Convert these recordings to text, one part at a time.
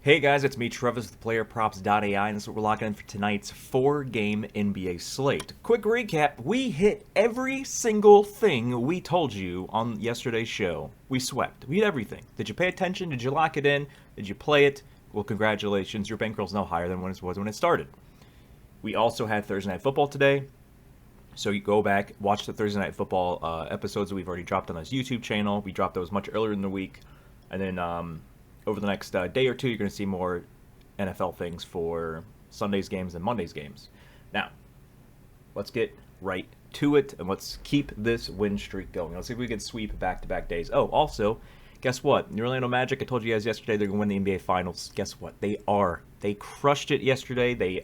Hey guys, it's me, Travis with PlayerProps.ai, and this is what we're locking in for tonight's 4-game NBA slate. Quick recap, we hit every single thing we told you on yesterday's show. We swept. We hit everything. Did you pay attention? Did you lock it in? Did you play it? Well, congratulations, your bankroll's no higher than when it was when it started. We also had Thursday Night Football today, so you go back, watch the Thursday Night Football episodes that we've already dropped on this YouTube channel. We dropped those much earlier in the week, and then over the next day or two, you're going to see more NFL things for Sunday's games and Monday's games. Now, let's get right to it, and let's keep this win streak going. Let's see if we can sweep back-to-back days. Oh, also, guess what? The Orlando Magic, I told you guys yesterday they're going to win the NBA Finals. Guess what? They are. They crushed it yesterday. They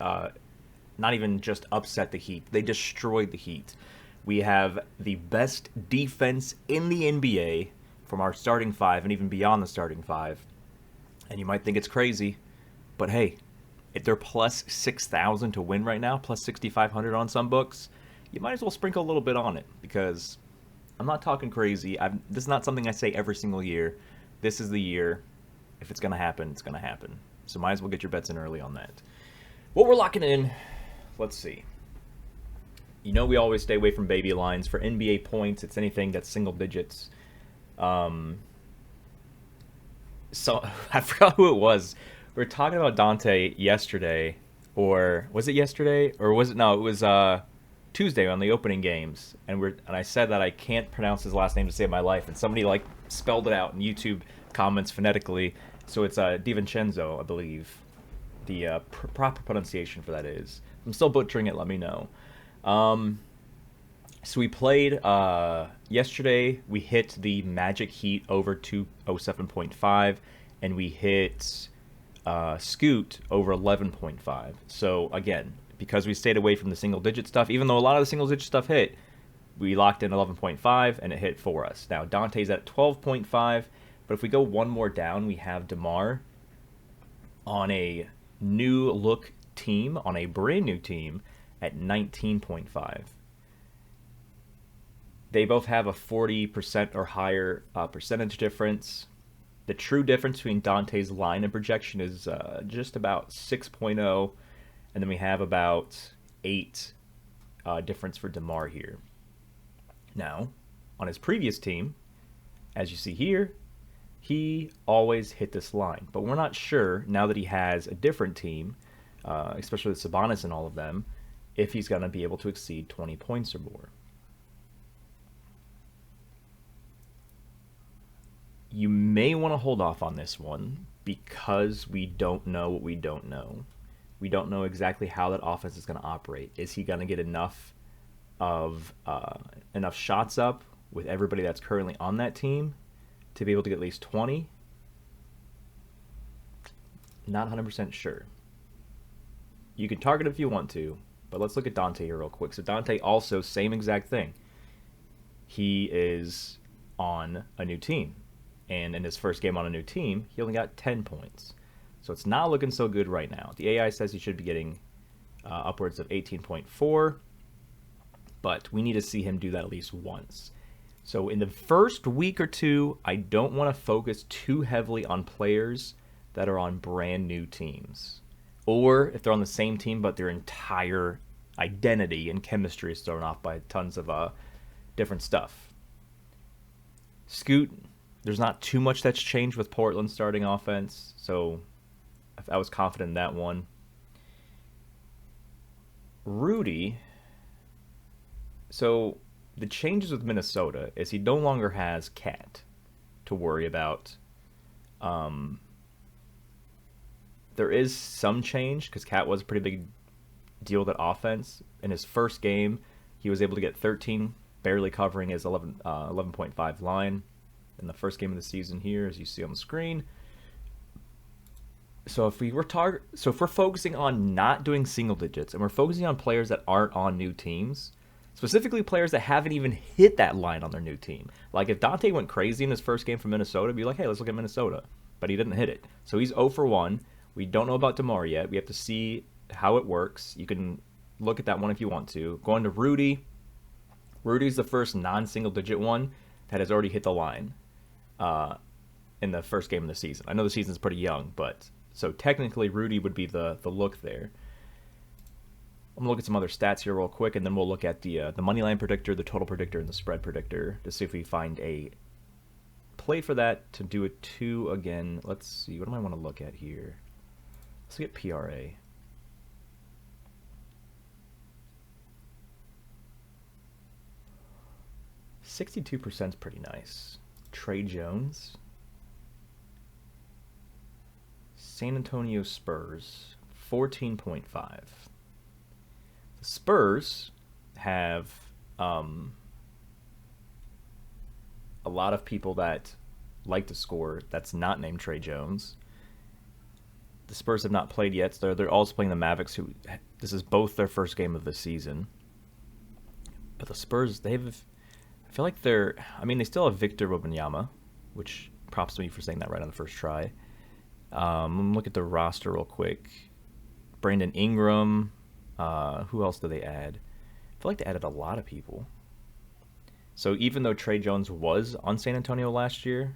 not even just upset the Heat. They destroyed the Heat. We have the best defense in the NBA from our starting five and even beyond the starting five. And you might think it's crazy, but hey, if they're plus 6,000 to win right now, plus 6,500 on some books, you might as well sprinkle a little bit on it, because I'm not talking crazy. This is not something I say every single year. This is the year. If it's going to happen, it's going to happen. So might as well get your bets in early on that. What we're locking in, let's see. You know we always stay away from baby lines. For NBA points, it's anything that's single digits. So I forgot who it was. We were talking about Dante yesterday, or was it yesterday, or was it? No, it was Tuesday on the opening games, and I said that I can't pronounce his last name to save my life, and somebody spelled it out in YouTube comments phonetically. So it's DiVincenzo, I believe. The proper pronunciation for that is. I'm still butchering it. Let me know. So we played yesterday. We hit the Magic Heat over 207.5, and we hit Scoot over 11.5. So again, because we stayed away from the single-digit stuff, even though a lot of the single-digit stuff hit, we locked in 11.5, and it hit for us. Now Dante's at 12.5, but if we go one more down, we have DeMar on a new look team, on a brand new team at 19.5. They both have a 40% or higher percentage difference. The true difference between Dante's line and projection is just about 6.0, and then we have about 8 difference for DeMar here. Now, on his previous team, as you see here, he always hit this line, but we're not sure now that he has a different team, especially with Sabonis and all of them, if he's going to be able to exceed 20 points or more. You may want to hold off on this one because we don't know what we don't know. We don't know exactly how that offense is going to operate. Is he going to get enough shots up with everybody that's currently on that team to be able to get at least 20? Not 100% sure. You can target if you want to, but let's look at Dante here real quick. So Dante also, same exact thing. He is on a new team. And in his first game on a new team, he only got 10 points. So it's not looking so good right now. The AI says he should be getting upwards of 18.4, but we need to see him do that at least once. So in the first week or two, I don't want to focus too heavily on players that are on brand new teams. Or if they're on the same team, but their entire identity and chemistry is thrown off by tons of different stuff. Scoot, there's not too much that's changed with Portland's starting offense, so I was confident in that one. Rudy, so the changes with Minnesota is he no longer has Cat to worry about. There is some change because Cat was a pretty big deal with that offense. In his first game, he was able to get 13, barely covering his 11.5 line in the first game of the season here, as you see on the screen. So if we're focusing on not doing single digits and we're focusing on players that aren't on new teams, specifically players that haven't even hit that line on their new team. Like if Dante went crazy in his first game for Minnesota, be like, hey, let's look at Minnesota. But he didn't hit it. So he's 0 for 1. We don't know about DeMar yet. We have to see how it works. You can look at that one if you want to. Going to Rudy. Rudy's the first non-single digit one that has already hit the line in the first game of the season. I know the season's pretty young, but So technically, Rudy would be the look there. I'm gonna look at some other stats here real quick, and then we'll look at the money line predictor, the total predictor, and the spread predictor to see if we find a play for that to do a 2 again. Let's see, what do I want to look at here? Let's get PRA. %62 is pretty nice. Trey Jones. San Antonio Spurs, 14.5. The Spurs have a lot of people that like to score that's not named Trey Jones. The Spurs have not played yet, so they're also playing the Mavericks, who this is both their first game of the season. But the Spurs, I feel like they still have Victor Wembanyama, which props to me for saying that right on the first try. Look at the roster real quick. Brandon Ingram. Who else do they add? I feel like they added a lot of people. So even though Trey Jones was on San Antonio last year,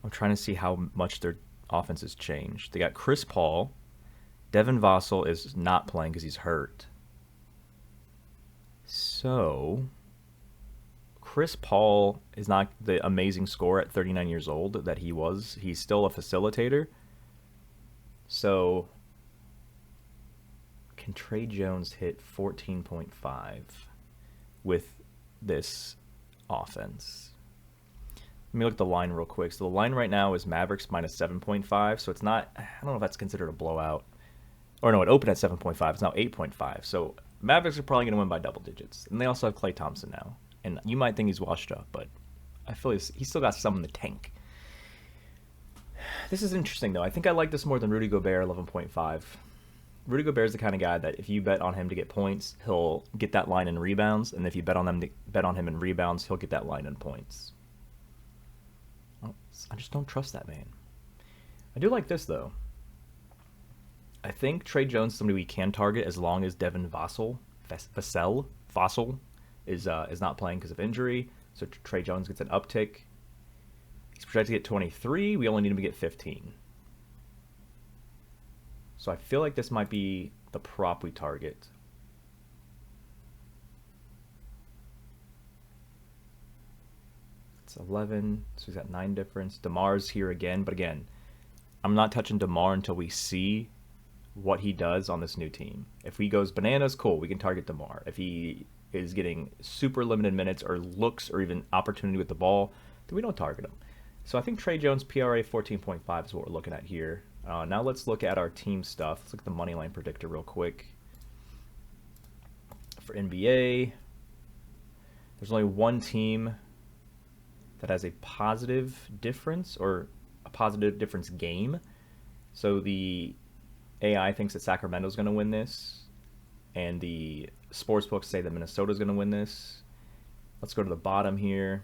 I'm trying to see how much their offense has changed. They got Chris Paul. Devin Vassell is not playing because he's hurt. So Chris Paul is not the amazing scorer at 39 years old that he was. He's still a facilitator. So can Trey Jones hit 14.5 with this offense? Let me look at the line real quick. So the line right now is Mavericks -7.5. So it's not, I don't know if that's considered a blowout. Or no, it opened at 7.5. It's now 8.5. So Mavericks are probably going to win by double digits. And they also have Klay Thompson now. And you might think he's washed up, but I feel he's still got some in the tank. This is interesting, though. I think I like this more than Rudy Gobert, 11.5. Rudy Gobert is the kind of guy that if you bet on him to get points, he'll get that line in rebounds. And if you bet on him in rebounds, he'll get that line in points. I just don't trust that man. I do like this, though. I think Trey Jones is somebody we can target as long as Devin Vassell is not playing because of injury. So Trey Jones gets an uptick. He's projected to get 23. We only need him to get 15. So I feel like this might be the prop we target. It's 11, so he's got 9 difference. DeMar's here again, but again, I'm not touching DeMar until we see what he does on this new team. If he goes bananas, cool, we can target DeMar. If he is getting super limited minutes or looks or even opportunity with the ball, then we don't target him. So I think Trey Jones PRA 14.5 is what we're looking at here. Now let's look at our team stuff. Let's look at the money line predictor real quick. For NBA, there's only one team that has a positive difference or a positive difference game. So the AI thinks that Sacramento is going to win this, and the sportsbooks say that Minnesota is going to win this. Let's go to the bottom here.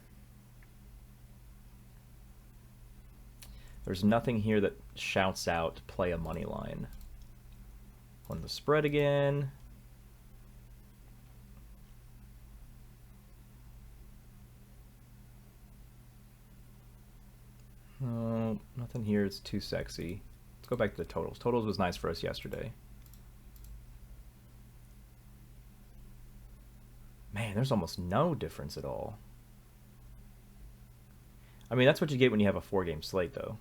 There's nothing here that shouts out play a money line. On the spread again. Oh, nothing here. It's too sexy. Let's go back to the totals. Totals was nice for us yesterday. Man, there's almost no difference at all. I mean, that's what you get when you have a 4-game slate, though.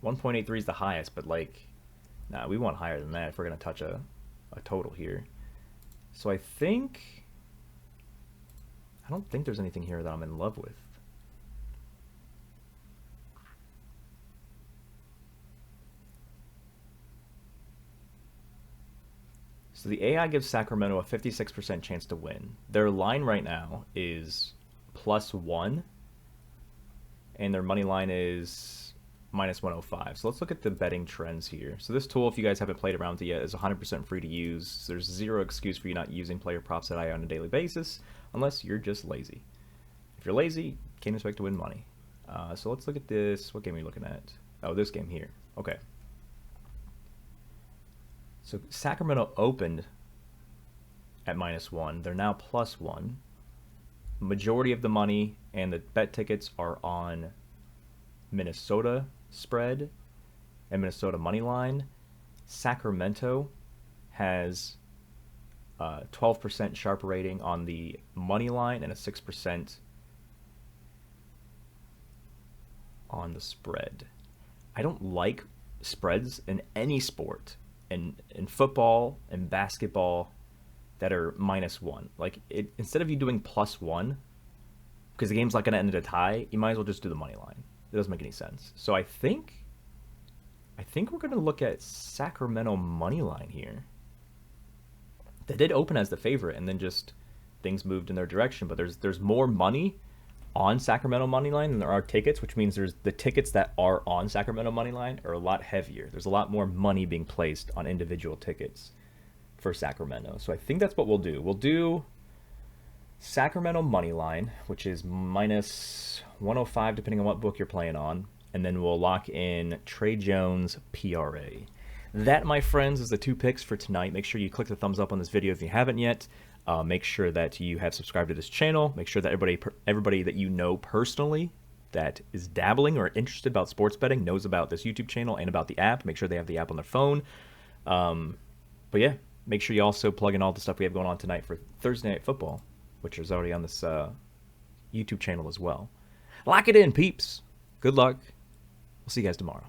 1.83 is the highest, but like, nah, we want higher than that if we're going to touch a total here. So I don't think there's anything here that I'm in love with. So the AI gives Sacramento a 56% chance to win. Their line right now is +1, and their money line is -105. So let's look at the betting trends here. So this tool, if you guys haven't played around with it yet, is 100% free to use. There's zero excuse for you not using PlayerProps.ai on a daily basis, unless you're just lazy. If you're lazy, can't expect to win money. So let's look at this. What game are we looking at? Oh, this game here. Okay. So Sacramento opened at -1. They're now +1. Majority of the money and the bet tickets are on Minnesota spread and Minnesota money line. Sacramento has 12% sharp rating on the money line and a 6% on the spread. I don't like spreads in any sport, in football and basketball, that are -1. Like, instead of you doing +1, because the game's not going to end at a tie, you might as well just do the money line. It doesn't make any sense. So I think we're going to look at Sacramento money line here. They did open as the favorite, and then just things moved in their direction. But there's more money on Sacramento money line than there are tickets, which means there's the tickets that are on Sacramento money line are a lot heavier. There's a lot more money being placed on individual tickets for Sacramento. So I think that's what we'll do. We'll do Sacramento money line, which is -105 depending on what book you're playing on, and then we'll lock in Trey Jones PRA. That, my friends, is the 2 picks for tonight. Make sure you click the thumbs up on this video if you haven't yet. Make sure that you have subscribed to this channel. Make sure that everybody that you know personally that is dabbling or interested about sports betting knows about this YouTube channel and about the app. Make sure they have the app on their phone. But yeah, make sure you also plug in all the stuff we have going on tonight for Thursday Night Football, which is already on this YouTube channel as well. Lock it in, peeps. Good luck. We'll see you guys tomorrow.